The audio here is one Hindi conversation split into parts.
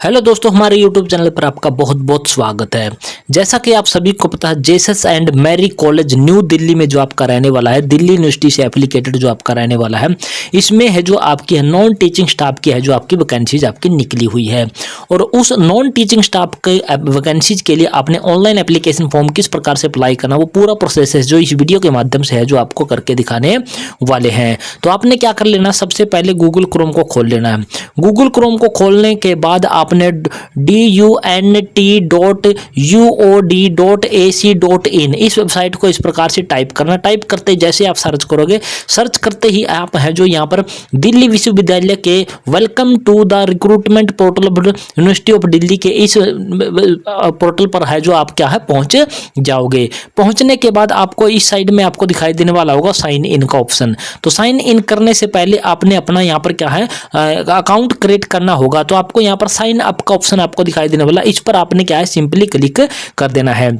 हेलो दोस्तों, हमारे YouTube चैनल पर आपका बहुत बहुत स्वागत है। जैसा कि आप सभी को पता है, Jesus and Mary College New Delhi में जो आपका रहने वाला है, दिल्ली यूनिवर्सिटी से एफिलिएटेड जो आपका रहने वाला है, इसमें है जो आपकी है नॉन टीचिंग स्टाफ की है जो आपकी वैकेंसीज आपकी निकली हुई है। और उस नॉन टीचिंग स्टाफ के वैकेंसीज के लिए आपने ऑनलाइन एप्लीकेशन फॉर्म किस प्रकार से अप्लाई करना, वो पूरा प्रोसेस है जो इस वीडियो के माध्यम से है जो आपको करके दिखाने वाले हैं। तो आपने क्या कर लेना, सबसे पहले गूगल क्रोम को खोल लेना है। गूगल क्रोम को खोलने के बाद आपने dunt.uod.ac.in इस वेबसाइट को इस प्रकार से टाइप करना। टाइप करते जैसे आप सर्च करोगे, सर्च करते ही आप है जो यहाँ पर दिल्ली विश्वविद्यालय के welcome to the recruitment portal of University of Delhi के इस पोर्टल पर है जो आप क्या है पहुंच जाओगे। पहुंचने के बाद आपको इस साइड में आपको दिखाई देने वाला होगा साइन इन का ऑप्शन। तो साइन इन करने से पहले आपने अपना यहाँ पर क्या है अकाउंट क्रिएट करना होगा। तो आपको यहाँ पर साइन अप का ऑप्शन आपको दिखाई देने वाला, इस पर आपने क्या है सिंपली क्लिक कर देना है।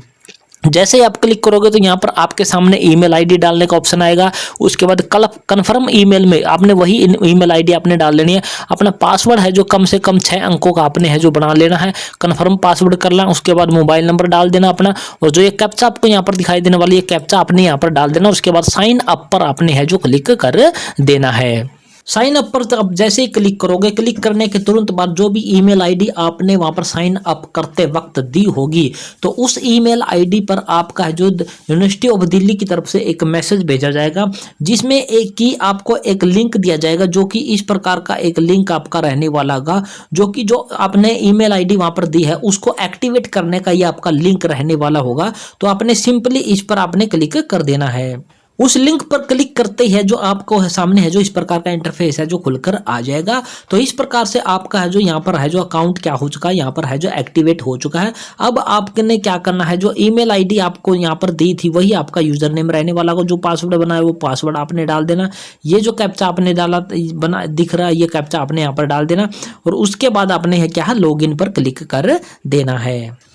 जैसे ही आप क्लिक करोगे तो यहाँ पर आपके सामने ईमेल आईडी डालने का ऑप्शन आएगा। उसके बाद कन्फर्म ईमेल में आपने वही ईमेल आईडी आपने डाल लेनी है। अपना पासवर्ड है जो कम से कम 6 अंकों का आपने है जो बना लेना है, कन्फर्म पासवर्ड करना। उसके बाद मोबाइल नंबर डाल देना अपना, और जो ये कैप्चा आपको यहाँ पर दिखाई देने वाली है कैप्चा आपने यहाँ पर डाल देना। उसके बाद साइन अप पर आपने है जो क्लिक कर देना है। साइन अप पर आप जैसे ही क्लिक करोगे, क्लिक करने के तुरंत बाद जो भी ईमेल आईडी आपने वहां पर साइन अप करते वक्त दी होगी, तो उस ईमेल आईडी पर आपका जो यूनिवर्सिटी ऑफ दिल्ली की तरफ से एक मैसेज भेजा जाएगा, जिसमें एक की आपको एक लिंक दिया जाएगा, जो कि इस प्रकार का एक लिंक आपका रहने वाला होगा, जो कि जो आपने ईमेल आईडी वहां पर दी है उसको एक्टिवेट करने का ये आपका लिंक रहने वाला होगा। तो आपने सिंपली इस पर आपने क्लिक कर देना है। उस लिंक पर क्लिक करते ही है जो आपको सामने है जो इस प्रकार का इंटरफेस है जो खुलकर आ जाएगा। तो इस प्रकार से आपका है जो यहाँ पर है जो अकाउंट क्या हो चुका है, यहाँ पर है जो एक्टिवेट हो चुका है। अब आपने क्या करना है, जो ईमेल आईडी आपको यहाँ पर दी थी वही आपका यूजर नेम रहने वाला को, जो पासवर्ड बना है वो पासवर्ड आपने डाल देना। ये जो कैप्चा आपने डाला बना दिख रहा है, ये कैप्चा आपने यहाँ पर डाल देना। और उसके बाद आपने है क्या है लॉगिन पर क्लिक कर देना है।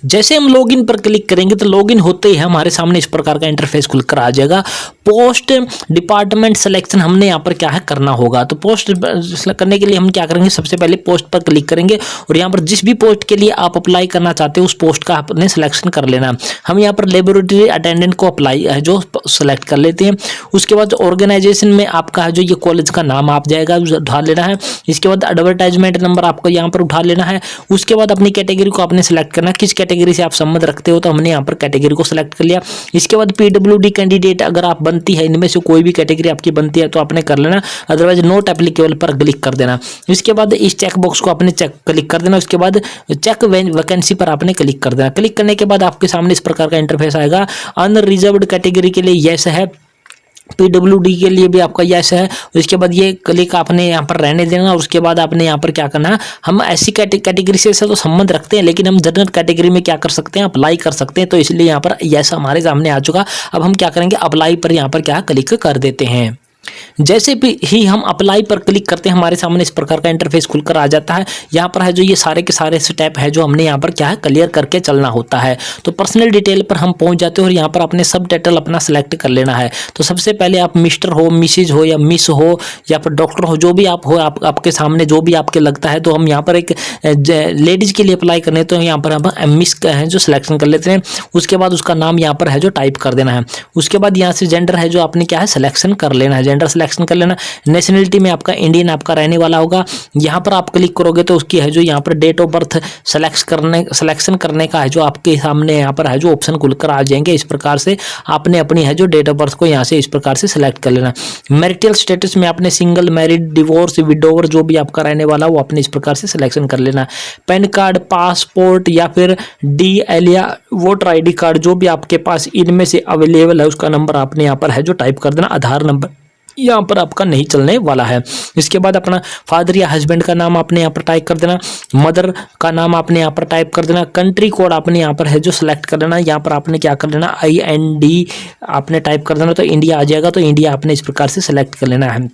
जैसे हम लॉगिन पर क्लिक करेंगे तो लॉगिन होते ही हमारे सामने इस प्रकार का इंटरफेस खुलकर आ जाएगा। पोस्ट डिपार्टमेंट सिलेक्शन हमने यहाँ पर क्या है करना होगा। तो पोस्ट करने के लिए हम क्या करेंगे, सबसे पहले पोस्ट पर क्लिक करेंगे और यहाँ पर जिस भी पोस्ट के लिए आप अप्लाई करना चाहते हो उस पोस्ट का आपने सिलेक्शन कर लेना। हम यहाँ पर लेबोरेटरी अटेंडेंट को अप्लाई है जो सेलेक्ट कर लेते हैं। उसके बाद ऑर्गेनाइजेशन में आपका है जो ये कॉलेज का नाम आप जाएगा उठा लेना है। इसके बाद एडवर्टाइजमेंट नंबर आपको यहाँ पर उठा लेना है। उसके बाद अपनी कैटेगरी को आपने सेलेक्ट करना है, किस कैटेगरी से आप संबंध रखते हो, तो हमने यहाँ पर कैटेगरी को सिलेक्ट कर लिया। इसके बाद पीडब्ल्यूडी कैंडिडेट अगर आप बनती है, इनमें से कोई भी कैटेगरी आपकी बनती है तो आपने कर लेना, अदरवाइज नॉट एप्लीकेबल पर क्लिक कर देना। इसके बाद इस चेक बॉक्स को आपने चेक क्लिक कर देना। उसके बाद चेक वैकेंसी पर आपने क्लिक कर देना। क्लिक करने के बाद आपके सामने इस प्रकार का इंटरफेस आएगा। अनरिजर्व्ड कैटेगरी के लिए यस है, पीडब्ल्यूडी के लिए भी आपका यस है। उसके बाद ये क्लिक आपने यहाँ पर रहने देना। और उसके बाद आपने यहाँ पर क्या करना है, हम ऐसी कैटेगरी से तो संबंध रखते हैं लेकिन हम जनरल कैटेगरी में क्या कर सकते हैं, अप्लाई कर सकते हैं। तो इसलिए यहाँ पर यस हमारे सामने आ चुका। अब हम क्या करेंगे, अप्लाई पर यहाँ पर क्या क्लिक कर देते हैं। जैसे भी ही हम अप्लाई पर क्लिक करते हैं हमारे सामने इस प्रकार का इंटरफेस खुलकर आ जाता है। यहाँ पर है जो ये सारे के सारे स्टेप है जो हमने यहाँ पर क्या है क्लियर करके चलना होता है। तो पर्सनल डिटेल पर हम पहुंच जाते हैं और यहाँ पर अपने सब टाइटल अपना सेलेक्ट कर लेना है। तो सबसे पहले आप मिस्टर हो, मिसिज हो या मिस हो या फिर डॉक्टर हो, जो भी आप हो, आपके सामने जो भी आपके लगता है। तो हम यहाँ पर एक लेडीज के लिए अप्लाई करने तो यहाँ पर हम मिस का है जो सिलेक्शन कर लेते हैं। उसके बाद उसका नाम यहाँ पर है जो टाइप कर देना है। उसके बाद यहाँ से जेंडर है जो आपने क्या है सिलेक्शन कर लेना है, जेंडर सिलेक्शन कर लेना। नेशनलिटी में आपका इंडियन आपका रहने वाला होगा। यहाँ पर आप क्लिक करोगे तो उसकी है जो यहाँ पर डेट ऑफ बर्थ सिलेक्शन करने का है जो आपके सामने यहाँ पर है जो ऑप्शन खुलकर आ जाएंगे। इस प्रकार से आपने अपनी है जो डेट ऑफ बर्थ को यहाँ से इस प्रकार से सिलेक्ट कर लेना। मैरिटल स्टेटस में आपने सिंगल, मैरिड, डिवोर्स, विडोवर जो भी आपका रहने वाला वो आपने इस प्रकार से सिलेक्शन कर लेना। पैन कार्ड, पासपोर्ट या फिर DL या वोटर ID कार्ड जो भी आपके पास इनमें से अवेलेबल है उसका नंबर आपने यहाँ पर है जो टाइप कर देना। आधार नंबर यहाँ पर आपका नहीं चलने वाला है। इसके बाद अपना फादर या हस्बैंड का नाम आपने यहाँ पर टाइप कर देना। मदर का नाम आपने यहाँ पर टाइप कर देना। कंट्री कोड आपने यहाँ पर है जो सिलेक्ट कर देना। यहाँ पर आपने क्या कर लेना, IND आपने टाइप कर देना तो इंडिया आ जाएगा। तो इंडिया आपने इस प्रकार से सिलेक्ट कर लेना है।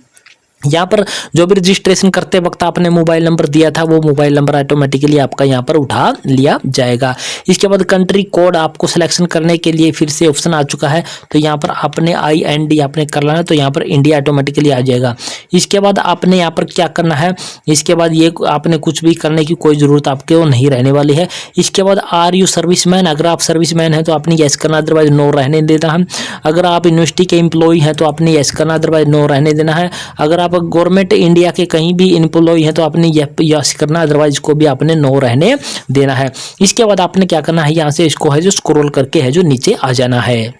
यहाँ पर जो भी रजिस्ट्रेशन करते वक्त आपने मोबाइल नंबर दिया था वो मोबाइल नंबर ऑटोमेटिकली आपका यहाँ पर उठा लिया जाएगा। इसके बाद कंट्री कोड आपको सिलेक्शन करने के लिए फिर से ऑप्शन आ चुका है, तो यहाँ पर आपने IND आपने कर लेना है, तो यहाँ पर इंडिया ऑटोमेटिकली आ जाएगा। इसके बाद आपने यहाँ पर क्या करना है, इसके बाद ये आपने कुछ भी करने की कोई ज़रूरत आपके वो नहीं रहने वाली है। इसके बाद आर यू सर्विसमैन, अगर आप सर्विसमैन हैं तो आपने येस करना, अदरवाइज नो रहने देना है। अगर आप यूनिवर्सिटी के एम्प्लॉय हैं तो आपने येस करना, अदरवाइज नो रहने देना है। अगर आप गवर्नमेंट इंडिया के कहीं भी एम्प्लॉय हैं तो आपने यस करना, अदरवाइज को भी आपने नो रहने देना है। इसके बाद आपने क्या करना है, यहाँ से इसको है जो स्क्रॉल करके है जो नीचे आ जाना है।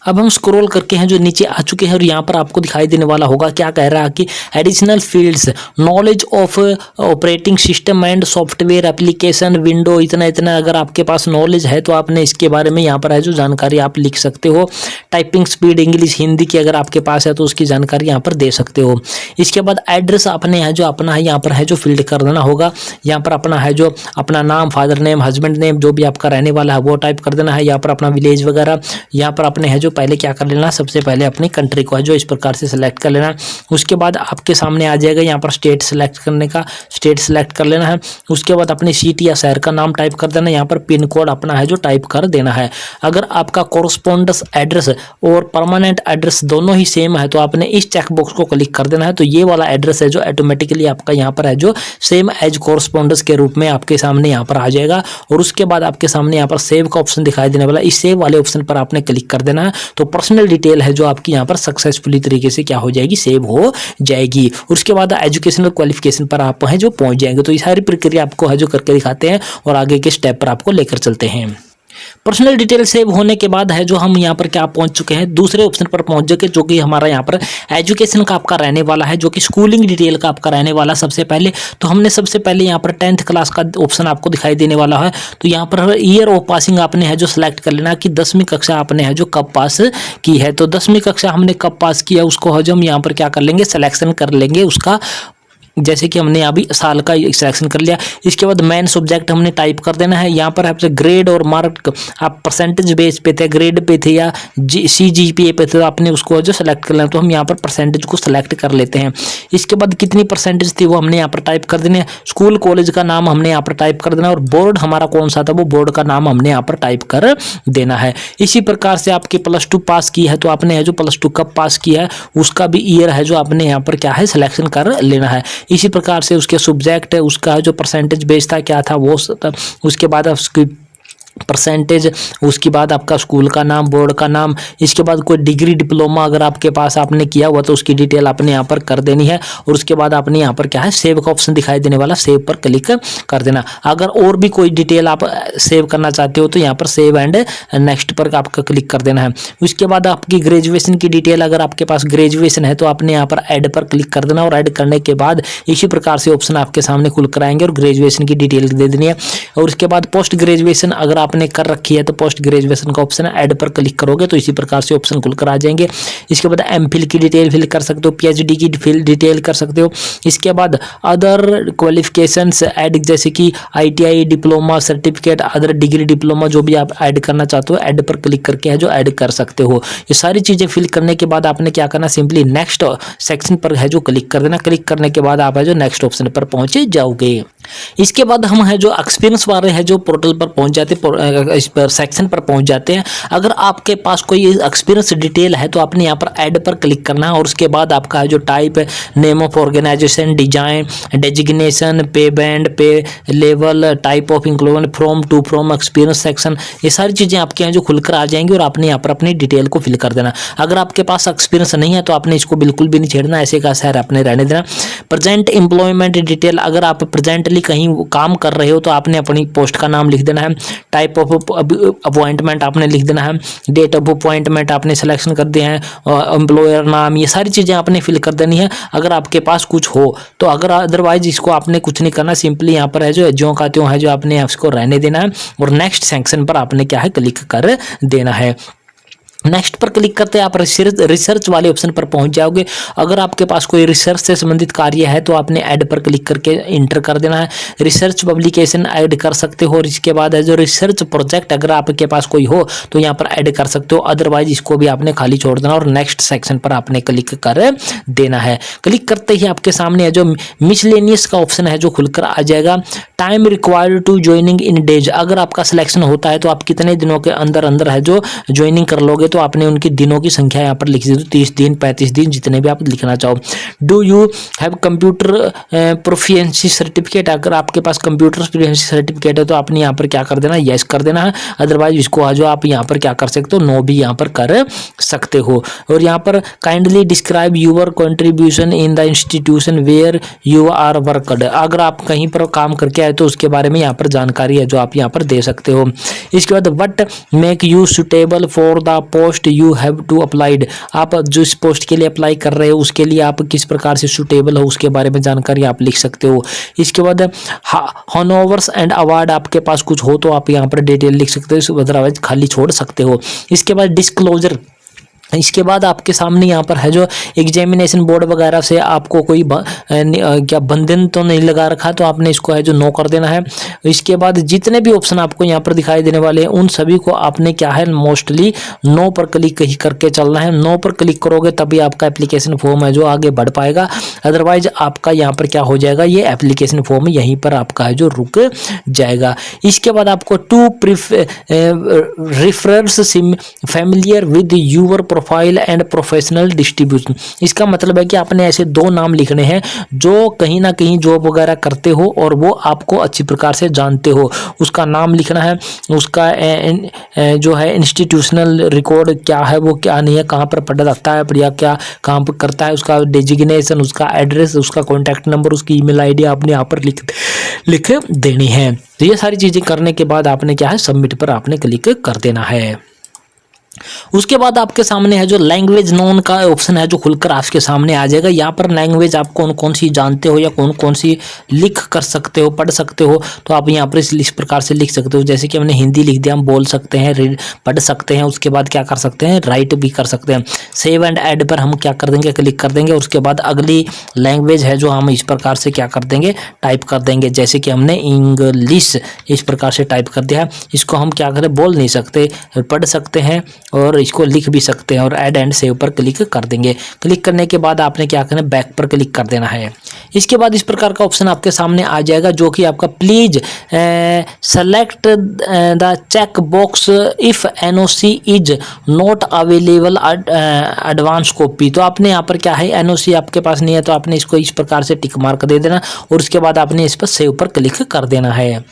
अब हम स्क्रॉल करके हैं जो नीचे आ चुके हैं और यहाँ पर आपको दिखाई देने वाला होगा क्या कह रहा है कि additional fields, knowledge of operating system and software application window, इतना इतना अगर आपके पास नॉलेज है तो आपने इसके बारे में यहाँ पर है जो जानकारी आप लिख सकते हो। टाइपिंग स्पीड इंग्लिश हिंदी की अगर आपके पास है तो उसकी जानकारी यहाँ पर दे सकते हो। इसके बाद एड्रेस आपने है जो अपना है यहाँ पर है जो फील्ड कर देना होगा। यहाँ पर अपना है जो अपना नाम, फादर नेम, हस्बैंड नेम जो भी आपका रहने वाला है वो टाइप कर देना है। यहाँ पर अपना विलेज वगैरह, यहाँ पर अपने है जो पहले क्या कर लेना, सबसे पहले अपनी कंट्री को है जो इस प्रकार से सिलेक्ट कर लेना। उसके बाद आपके सामने आ जाएगा यहाँ पर स्टेट सेलेक्ट करने का, स्टेट सेलेक्ट कर लेना है। उसके बाद अपनी सिटी या शहर का नाम टाइप कर देना, यहाँ पर पिन कोड अपना है जो टाइप कर देना है। अगर आपका कोरस्पोंडेंस एड्रेस और परमानेंट एड्रेस दोनों ही सेम है तो आपने इस चेक बॉक्स को क्लिक कर देना है, तो ये वाला एड्रेस है जो ऑटोमेटिकली आपका यहाँ पर है जो सेम एज कोरस्पोंडेंस के रूप में आपके सामने यहाँ पर आ जाएगा। और उसके बाद आपके सामने यहाँ पर सेव का ऑप्शन दिखाई देने वाला, इस सेव वाले ऑप्शन पर आपने क्लिक कर देना है, तो पर्सनल डिटेल है जो आपकी यहाँ पर सक्सेसफुली तरीके से क्या हो जाएगी, सेव हो जाएगी। और उसके बाद एजुकेशनल क्वालिफिकेशन पर आप है जो पहुंच जाएंगे। तो ये सारी प्रक्रिया आपको है जो करके दिखाते हैं और आगे के स्टेप पर आपको लेकर चलते हैं। पर्सनल डिटेल सेव होने के बाद है जो हम यहाँ पर क्या पहुंच चुके हैं, दूसरे ऑप्शन पर पहुंच चुके, जो कि हमारा यहाँ पर एजुकेशन का आपका रहने वाला है, जो कि स्कूलिंग डिटेल का आपका रहने वाला। सबसे पहले तो हमने सबसे पहले यहाँ पर 10th क्लास का ऑप्शन आपको दिखाई देने वाला है, तो यहाँ पर ईयर ऑफ पासिंग आपने है जो सिलेक्ट कर लेना कि 10वीं कक्षा आपने है जो कब पास की है। तो 10वीं कक्षा हमने कब पास किया उसको है जो हम यहाँ पर क्या कर लेंगे, सिलेक्शन कर लेंगे उसका, जैसे कि हमने अभी साल का सिलेक्शन कर लिया। इसके बाद मेन सब्जेक्ट हमने टाइप कर देना है। यहाँ पर आपसे ग्रेड और मार्क आप परसेंटेज बेस पे थे, ग्रेड पे थे या CGPA पे थे, तो आपने उसको जो सेलेक्ट कर लेना, तो हम यहाँ पर परसेंटेज को सिलेक्ट कर लेते हैं। इसके बाद कितनी परसेंटेज थी वो हमने यहाँ पर टाइप कर देने, स्कूल कॉलेज का नाम हमने यहाँ पर टाइप कर देना और बोर्ड हमारा कौन सा था वो बोर्ड का नाम हमने यहाँ पर टाइप कर देना है। इसी प्रकार से आपकी +2 पास की है तो आपने है जो +2 कब पास किया है उसका भी ईयर है जो आपने यहाँ पर क्या है सिलेक्शन कर लेना है। इसी प्रकार से उसके सब्जेक्ट है उसका जो परसेंटेज बेस था क्या था वो, उसके बाद उसकी परसेंटेज, उसके बाद आपका स्कूल का नाम, बोर्ड का नाम, इसके बाद कोई डिग्री डिप्लोमा अगर आपके पास आपने किया हुआ तो उसकी डिटेल आपने यहाँ पर कर देनी है। और उसके बाद आपने यहाँ पर क्या है सेव का ऑप्शन दिखाई देने वाला, सेव पर क्लिक कर देना। अगर और भी कोई डिटेल आप सेव करना चाहते हो तो यहाँ पर सेव एंड नेक्स्ट पर आपका क्लिक कर देना है। उसके बाद आपकी ग्रेजुएशन की डिटेल, अगर आपके पास ग्रेजुएशन है तो आपने यहाँ पर ऐड पर क्लिक कर देना और ऐड करने के बाद इसी प्रकार से ऑप्शन आपके सामने खुल कर आएंगे और ग्रेजुएशन की डिटेल दे देनी है। और उसके बाद पोस्ट ग्रेजुएशन अगर आपने कर रखी है तो पोस्ट ग्रेजुएशन का ऑप्शन है, ऐड पर क्लिक करोगे तो इसी प्रकार से ऑप्शन खुलकर आ जाएंगे। इसके बाद एमफिल की डिटेल फिल कर सकते हो, PhD की फिल डिटेल कर सकते हो। इसके बाद अदर क्वालिफिकेशंस ऐड, जैसे कि ITI diploma certificate, other degree diploma जो भी आप ऐड करना चाहते हो ऐड पर क्लिक करके है जो ऐड कर सकते हो। ये सारी चीजें फिल करने के बाद आपने क्या करना, सिंपली नेक्स्ट सेक्शन पर है जो क्लिक कर देना। क्लिक करने के बाद आप है जो नेक्स्ट ऑप्शन पर पहुंचे जाओगे। इसके बाद हम है जो एक्सपीरियंस वाले है जो पोर्टल पर पहुंच जाते, इस पर सेक्शन पर पहुंच जाते हैं। अगर आपके पास कोई एक्सपीरियंस डिटेल है तो आपने यहाँ पर ऐड पर क्लिक करना है और उसके बाद आपका जो टाइप है, name of organisation, design, designation, pay band, pay level, type of inclusion, from to from, experience section, ये सारी चीज़ें आपके यहाँ जो खुलकर आ जाएंगी और आपने यहाँ पर अपनी डिटेल को फिल कर देना। अगर आपके पास एक्सपीरियंस नहीं है तो आपने इसको बिल्कुल भी नहीं छेड़ना, ऐसे का ऐसा आपने रहने देना। प्रेजेंट एम्प्लॉयमेंट डिटेल, अगर आप प्रेजेंटली कहीं काम कर रहे हो तो आपने अपनी पोस्ट का नाम लिख देना है। टाइप ऑफ अपॉइंटमेंट आपने लिख देना है, डेट ऑफ अपॉइंटमेंट आपने सिलेक्शन कर दिया है, एम्प्लॉयर नाम, ये सारी चीज़ें आपने फिल कर देनी है अगर आपके पास कुछ हो तो। अगर अदरवाइज इसको आपने कुछ नहीं करना, सिंपली यहाँ पर है जो ज्यों का त्यों है जो आपने इसको रहने देना है और नेक्स्ट सेक्शन पर आपने क्या है क्लिक कर देना है। नेक्स्ट पर क्लिक करते हैं आप रिसर्च वाले ऑप्शन पर पहुंच जाओगे। अगर आपके पास कोई रिसर्च से संबंधित कार्य है तो आपने ऐड पर क्लिक करके इंटर कर देना है। रिसर्च पब्लिकेशन ऐड कर सकते हो और इसके बाद है जो रिसर्च प्रोजेक्ट अगर आपके पास कोई हो तो यहाँ पर ऐड कर सकते हो, अदरवाइज इसको भी आपने खाली छोड़ देना और नेक्स्ट सेक्शन पर आपने क्लिक कर देना है। क्लिक करते ही आपके सामने है जो मिसलेनियस का ऑप्शन है जो खुलकर आ जाएगा। Time required to joining in days, अगर आपका सिलेक्शन होता है तो आप कितने दिनों के अंदर अंदर है जो ज्वाइनिंग कर लोगे, तो आपने उनकी दिनों की संख्या यहाँ पर लिख दी, 30 दिन 35 दिन जितने भी आप लिखना चाहो। Do you have computer proficiency certificate, अगर आपके पास कंप्यूटर प्रोफिशिएंसी सर्टिफिकेट है तो आपने यहाँ पर क्या कर देना, यस कर देना है। अदरवाइज इसको आज आप यहाँ पर क्या कर सकते हो, नो भी यहाँ पर कर सकते हो। और यहाँ पर kindly describe your contribution in the institution where you are worked, अगर आप कहीं पर काम करके आए तो उसके बारे में यहाँ पर जानकारी है जो आप यहाँ पर दे सकते हो। इसके बाद what make you suitable for the post you have to applied, आप जिस पोस्ट के लिए अप्लाई कर रहे हो उसके लिए आप किस प्रकार से सुटेबल हो उसके बारे में जानकारी आप लिख सकते हो। इसके बाद हॉनोवर्स एंड अवार्ड, आपके पास कुछ हो तो आप यहाँ पर डिटेल लिख सकते हो, अदरवाइज खाली छोड़ सकते हो। इसके बाद डिस्क्लोजर, इसके बाद आपके सामने यहाँ पर है जो एग्जामिनेशन बोर्ड वगैरह से आपको कोई क्या बंधन तो नहीं लगा रखा, तो आपने इसको है जो नो कर देना है। इसके बाद जितने भी ऑप्शन आपको यहाँ पर दिखाई देने वाले हैं उन सभी को आपने क्या है मोस्टली नो पर क्लिक ही करके चलना है। नो पर क्लिक करोगे तभी आपका एप्लीकेशन फॉर्म है जो आगे बढ़ पाएगा, अदरवाइज आपका यहाँ पर क्या हो जाएगा, ये एप्लीकेशन फॉर्म यहीं पर आपका है जो रुक जाएगा। इसके बाद आपको two reference familiar with your profile and professional distribution, इसका मतलब है कि आपने ऐसे 2 नाम लिखने हैं जो कहीं ना कहीं जॉब वगैरह करते हो और वो आपको अच्छी प्रकार से जानते हो, उसका नाम लिखना है, उसका जो है इंस्टीट्यूशनल रिकॉर्ड क्या है वो क्या नहीं है, कहाँ पर पढ़ता है या क्या काम करता है, उसका डेजिग्नेशन, उसका एड्रेस, उसका कॉन्टैक्ट नंबर, उसकी ईमेल आईडी आपने यहाँ पर लिख देनी है। तो ये सारी चीज़ें करने के बाद आपने क्या है सबमिट पर आपने क्लिक कर देना है। उसके बाद आपके सामने है जो लैंग्वेज नोन का ऑप्शन है जो खुलकर आपके सामने आ जाएगा। यहाँ पर लैंग्वेज आप कौन कौन सी जानते हो या कौन कौन सी लिख कर सकते हो, पढ़ सकते हो, तो आप यहाँ पर इस प्रकार से लिख सकते हो। जैसे कि हमने हिंदी लिख दिया, हम बोल सकते हैं, रीड पढ़ सकते हैं, उसके बाद क्या कर सकते हैं, राइट भी कर सकते हैं। सेव एंड ऐड पर हम क्या कर देंगे, क्लिक कर देंगे। उसके बाद अगली लैंग्वेज है जो हम इस प्रकार से क्या कर देंगे, टाइप कर देंगे। जैसे कि हमने इंग्लिश इस प्रकार से टाइप कर दिया है, इसको हम क्या करें, बोल नहीं सकते, पढ़ सकते हैं और इसको लिख भी सकते हैं। और ऐड एंड सेव पर क्लिक कर देंगे। क्लिक करने के बाद आपने क्या करना है, बैक पर क्लिक कर देना है। इसके बाद इस प्रकार का ऑप्शन आपके सामने आ जाएगा जो कि आपका please select the check box if NOC is not available advance copy, तो आपने यहाँ पर क्या है, एनओसी आपके पास नहीं है तो आपने इसको इस प्रकार से टिक मार्क दे देना और उसके बाद आपने इस पर सेव पर क्लिक कर देना है।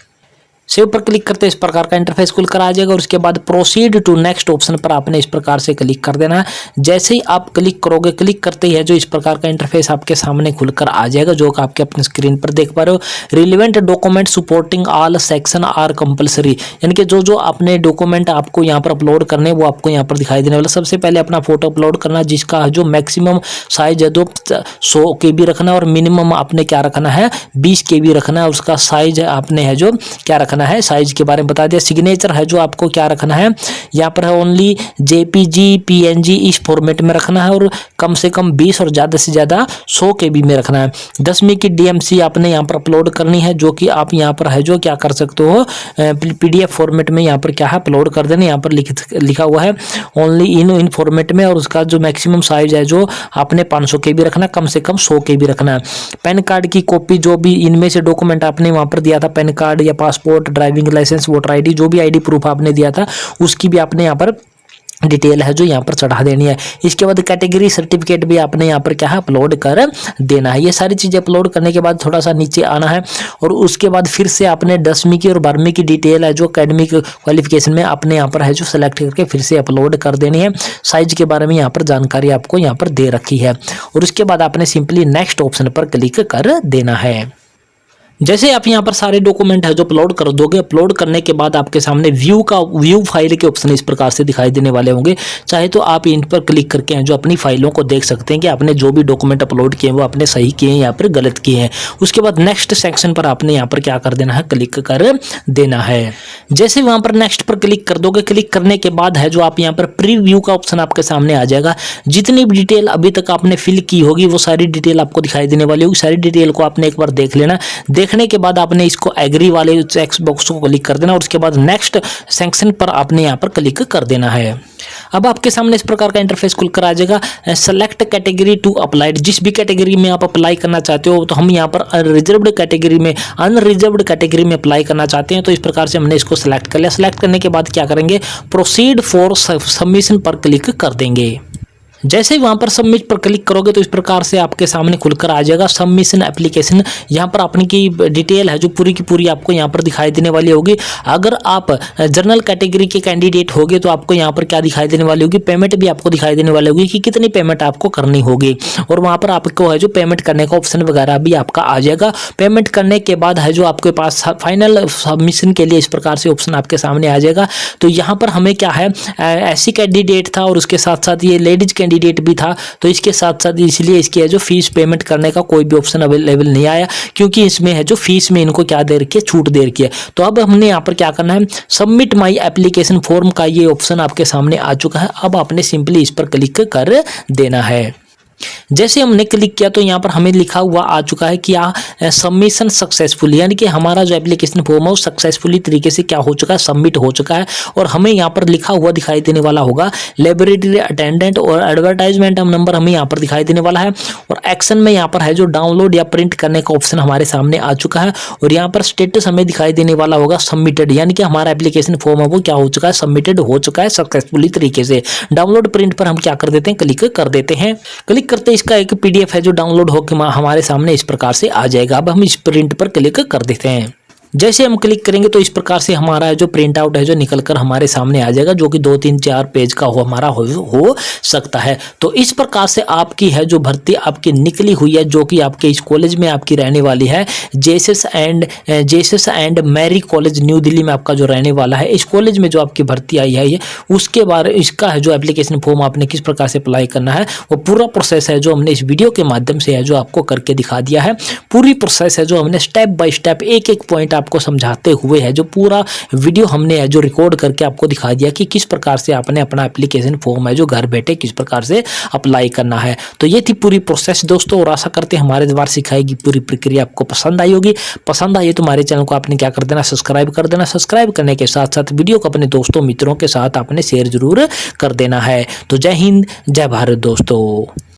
सेव पर क्लिक करते इस प्रकार का इंटरफेस खुलकर आ जाएगा और उसके बाद प्रोसीड टू नेक्स्ट ऑप्शन पर आपने इस प्रकार से क्लिक कर देना है। जैसे ही आप क्लिक करोगे, क्लिक करते ही है जो इस प्रकार का इंटरफेस आपके सामने खुलकर आ जाएगा जो कि आपके अपने स्क्रीन पर देख पा रहे हो। Relevant document supporting all section are compulsory, यानी कि जो जो अपने डॉक्यूमेंट आपको यहाँ पर अपलोड करने वो आपको यहाँ पर दिखाई देने वाला। सबसे पहले अपना फोटो अपलोड करना जिसका जो मैक्सिमम साइज है 100 KB रखना और मिनिमम आपने क्या रखना है 20 KB रखना है। उसका साइज आपने है जो क्या रखना है, साइज के बारे में बता दिया। सिग्नेचर है जो आपको क्या रखना है, यहाँ पर है ओनली JPG PNG इस फॉर्मेट में रखना है और कम से कम 20 और ज़्यादा से ज़्यादा 100 KB में रखना है। 10वीं की DMC आपने यहाँ पर अपलोड करनी है जो कि आप यहाँ पर है जो क्या कर सकते हो PDF फॉर्मेट में यहाँ पर क्या है अपलोड कर देना। यहाँ पर लिखा हुआ है ओनली इन फॉर्मेट में और उसका जो मैक्सिमम साइज है जो आपने 500 KB रखना, कम से कम 100 KB रखना है। पैन कार्ड की कॉपी जो भी इनमें से डॉक्यूमेंट आपने वहाँ पर दिया था, पैन कार्ड या passport, driving licence, voter ID, जो भी ID प्रूफ आपने दिया था उसकी भी आपने यहाँ पर डिटेल है जो यहाँ पर चढ़ा देनी है। इसके बाद कैटेगरी सर्टिफिकेट भी आपने यहाँ पर क्या है अपलोड कर देना है। ये सारी चीज़ें अपलोड करने के बाद थोड़ा सा नीचे आना है और उसके बाद फिर से आपने 10वीं की और 12वीं की डिटेल है जो एकेडमिक क्वालिफिकेशन में आपने यहाँ पर है जो सेलेक्ट करके फिर से अपलोड कर देनी है। साइज के बारे में यहाँ पर जानकारी आपको यहाँ पर दे रखी है और उसके बाद आपने सिंपली नेक्स्ट ऑप्शन पर क्लिक कर देना है। जैसे आप यहाँ पर सारे डॉक्यूमेंट है जो अपलोड कर दोगे, अपलोड करने के बाद आपके सामने व्यू फाइल के ऑप्शन इस प्रकार से दिखाई देने वाले होंगे। चाहे तो आप इन पर क्लिक करके हैं जो अपनी फाइलों को देख सकते हैं कि आपने जो भी डॉक्यूमेंट अपलोड किए हैं वो आपने सही किए हैं या फिर गलत किए हैं। उसके बाद नेक्स्ट सेक्शन पर आपने यहाँ पर क्या कर देना है, क्लिक कर देना है। जैसे वहाँ पर नेक्स्ट पर क्लिक कर दोगे, क्लिक करने के बाद है जो आप यहाँ पर प्रीव्यू का ऑप्शन आपके सामने आ जाएगा। जितनी भी डिटेल अभी तक आपने फिल की होगी वो सारी डिटेल आपको दिखाई देने वाली होगी। सारी डिटेल को आपने एक बार देख लेना। देखने के बाद आपने इसको एग्री वाले चेक बॉक्स को क्लिक कर देना और उसके बाद नेक्स्ट सेक्शन पर आपने यहाँ पर क्लिक कर देना है। अब आपके सामने इस प्रकार का इंटरफेस खुलकर आ जाएगा। सेलेक्ट कैटेगरी टू अप्लाइड, जिस भी कैटेगरी में आप अप्लाई करना चाहते हो, तो हम यहाँ पर रिजर्व्ड कैटेगरी में, अनरिजर्व्ड कैटेगरी में अप्लाई करना चाहते हैं, तो इस प्रकार से हमने इसको सेलेक्ट कर लिया। सेलेक्ट करने के बाद क्या करेंगे, प्रोसीड फॉर सबमिशन पर क्लिक कर देंगे। जैसे ही वहाँ पर सबमिट पर क्लिक करोगे तो इस प्रकार से आपके सामने खुलकर आ जाएगा सबमिशन एप्लीकेशन। यहाँ पर अपनी की डिटेल है जो पूरी की पूरी आपको यहाँ पर दिखाई देने वाली होगी। अगर आप जनरल कैटेगरी के कैंडिडेट होगे तो आपको यहाँ पर क्या दिखाई देने वाली होगी, पेमेंट भी आपको दिखाई देने वाली होगी कि कितनी पेमेंट आपको करनी होगी। और वहाँ पर आपको है जो पेमेंट करने का ऑप्शन वगैरह भी आपका आ जाएगा। पेमेंट करने के बाद है जो आपके पास फाइनल सबमिशन के लिए इस प्रकार से ऑप्शन आपके सामने आ जाएगा। तो यहाँ पर हमें क्या है, ऐसी कैंडिडेट था और उसके साथ साथ ये लेडीज कैंडिडेट भी था, तो इसके साथ साथ इसलिए इसकी है जो फीस पेमेंट करने का कोई भी ऑप्शन अवेलेबल नहीं आया, क्योंकि इसमें है जो फीस में इनको क्या दे रखी है, छूट दे रखी है। तो अब हमने यहाँ पर क्या करना है, सबमिट माई एप्लीकेशन फॉर्म का ये ऑप्शन आपके सामने आ चुका है। अब आपने सिंपली इस पर क्लिक कर देना है। जैसे हमने क्लिक किया तो यहाँ पर हमें लिखा हुआ आ चुका है कि सबमिशन सक्सेसफुल, यानी कि हमारा जो एप्लीकेशन फॉर्म है वो सक्सेसफुली तरीके से क्या हो चुका है, सबमिट हो चुका है। और हमें यहाँ पर लिखा हुआ दिखाई देने वाला होगा लेबोरेटरी अटेंडेंट, और एडवर्टाइजमेंट नंबर हमें यहाँ पर दिखाई देने वाला है। और एक्शन में यहाँ पर है जो डाउनलोड या प्रिंट करने का ऑप्शन हमारे सामने आ चुका है। और यहाँ पर स्टेटस हमें दिखाई देने वाला होगा सबमिटेड, यानी कि हमारा एप्लीकेशन फॉर्म है वो क्या हो चुका है, सबमिटेड हो चुका है सक्सेसफुली तरीके से। डाउनलोड प्रिंट पर हम क्या कर देते हैं, क्लिक कर देते हैं। क्लिक करते इसका एक पीडीएफ है जो डाउनलोड होकर हमारे सामने इस प्रकार से आ जाएगा। अब हम इस प्रिंट पर क्लिक कर देते हैं। जैसे हम क्लिक करेंगे तो इस प्रकार से हमारा जो प्रिंट आउट है जो निकल कर हमारे सामने आ जाएगा, जो कि 2, 3, 4 पेज का हमारा हो सकता है। तो इस प्रकार से आपकी है जो भर्ती आपकी निकली हुई है, जो कि आपके इस कॉलेज में आपकी रहने वाली है, Jesus and Mary College New Delhi में आपका जो रहने वाला है। इस कॉलेज में जो आपकी भर्ती आई है ये, उसके बारे इसका है जो एप्लीकेशन फॉर्म आपने किस प्रकार से अप्लाई करना है, वो पूरा प्रोसेस है जो हमने इस वीडियो के माध्यम से है जो आपको करके दिखा दिया है। पूरी प्रोसेस है जो हमने स्टेप बाय स्टेप एक एक पॉइंट आपको समझाते हुए है जो पूरा वीडियो हमने है जो रिकॉर्ड करके आपको दिखा दिया कि किस प्रकार से आपने अपना एप्लीकेशन फॉर्म है जो घर बैठे किस प्रकार से अप्लाई करना है। तो ये थी पूरी प्रोसेस दोस्तों, और आशा करते हैं हमारे द्वारा सिखाई गई पूरी प्रक्रिया आपको पसंद आई होगी। पसंद आई तो हमारे चैनल को आपने क्या कर देना, सब्सक्राइब कर देना। सब्सक्राइब करने के साथ साथ वीडियो को अपने दोस्तों मित्रों के साथ आपने शेयर जरूर कर देना है। तो जय हिंद, जय भारत दोस्तों।